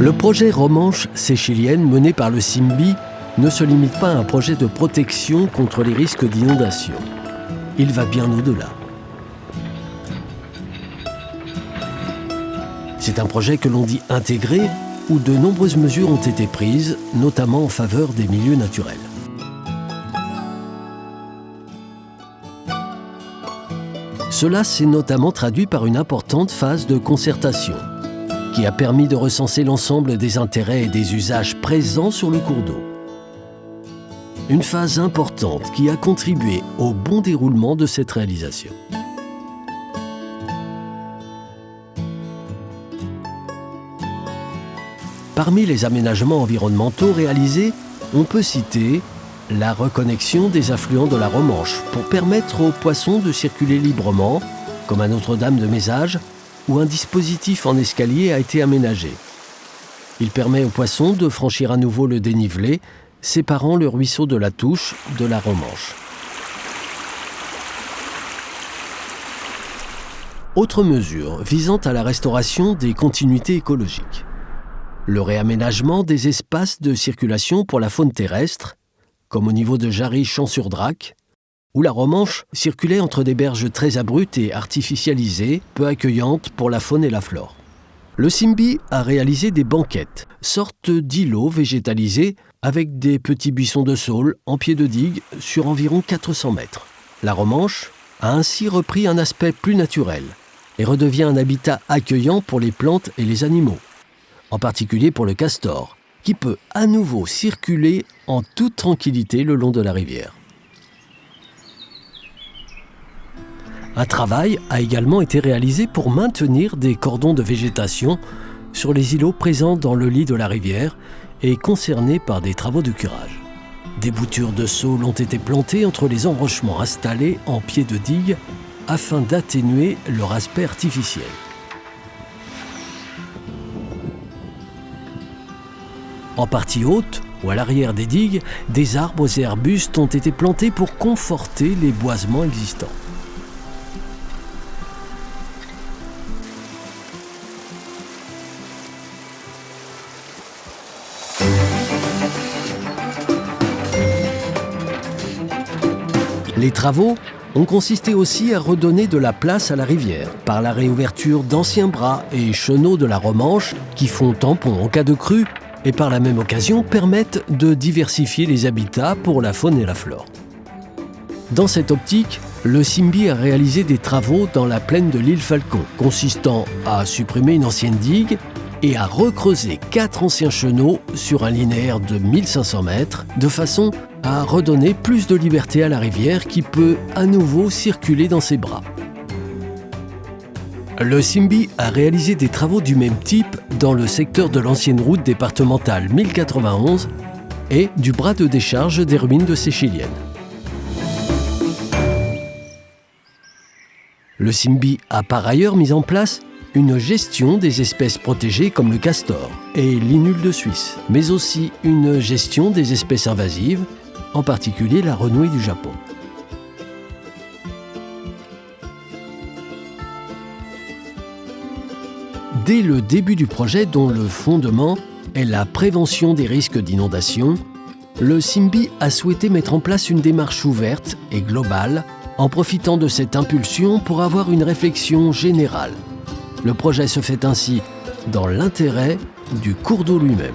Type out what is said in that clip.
Le projet Romanche séchilienne mené par le Simbi ne se limite pas à un projet de protection contre les risques d'inondation. Il va bien au-delà. C'est un projet que l'on dit intégré, où de nombreuses mesures ont été prises, notamment en faveur des milieux naturels. Cela s'est notamment traduit par une importante phase de concertation, qui a permis de recenser l'ensemble des intérêts et des usages présents sur le cours d'eau. Une phase importante qui a contribué au bon déroulement de cette réalisation. Parmi les aménagements environnementaux réalisés, on peut citer la reconnexion des affluents de la Romanche pour permettre aux poissons de circuler librement, comme à Notre-Dame de Mézage, où un dispositif en escalier a été aménagé. Il permet aux poissons de franchir à nouveau le dénivelé, séparant le ruisseau de la Touche de la Romanche. Autre mesure visant à la restauration des continuités écologiques. Le réaménagement des espaces de circulation pour la faune terrestre, comme au niveau de Jarry-Champs-sur-Drac, où la Romanche circulait entre des berges très abruptes et artificialisées, peu accueillantes pour la faune et la flore. Le Simbi a réalisé des banquettes, sortes d'îlots végétalisés avec des petits buissons de saule en pied de digue sur environ 400 mètres. La Romanche a ainsi repris un aspect plus naturel et redevient un habitat accueillant pour les plantes et les animaux, en particulier pour le castor, qui peut à nouveau circuler en toute tranquillité le long de la rivière. Un travail a également été réalisé pour maintenir des cordons de végétation sur les îlots présents dans le lit de la rivière et concernés par des travaux de curage. Des boutures de saule ont été plantées entre les enrochements installés en pied de digue afin d'atténuer leur aspect artificiel. En partie haute, ou à l'arrière des digues, des arbres et arbustes ont été plantés pour conforter les boisements existants. Les travaux ont consisté aussi à redonner de la place à la rivière par la réouverture d'anciens bras et chenaux de la Romanche qui font tampon en cas de crue et par la même occasion permettent de diversifier les habitats pour la faune et la flore. Dans cette optique, le Simbi a réalisé des travaux dans la plaine de l'île Falcon, consistant à supprimer une ancienne digue et à recreuser 4 anciens chenaux sur un linéaire de 1500 mètres, de façon à redonner plus de liberté à la rivière qui peut à nouveau circuler dans ses bras. Le Simbi a réalisé des travaux du même type dans le secteur de l'ancienne route départementale 1091 et du bras de décharge des ruines de Séchilienne. Le Simbi a par ailleurs mis en place une gestion des espèces protégées comme le castor et l'inule de Suisse, mais aussi une gestion des espèces invasives, en particulier la renouille du Japon. Dès le début du projet, dont le fondement est la prévention des risques d'inondation, le Simbi a souhaité mettre en place une démarche ouverte et globale, en profitant de cette impulsion pour avoir une réflexion générale. Le projet se fait ainsi dans l'intérêt du cours d'eau lui-même.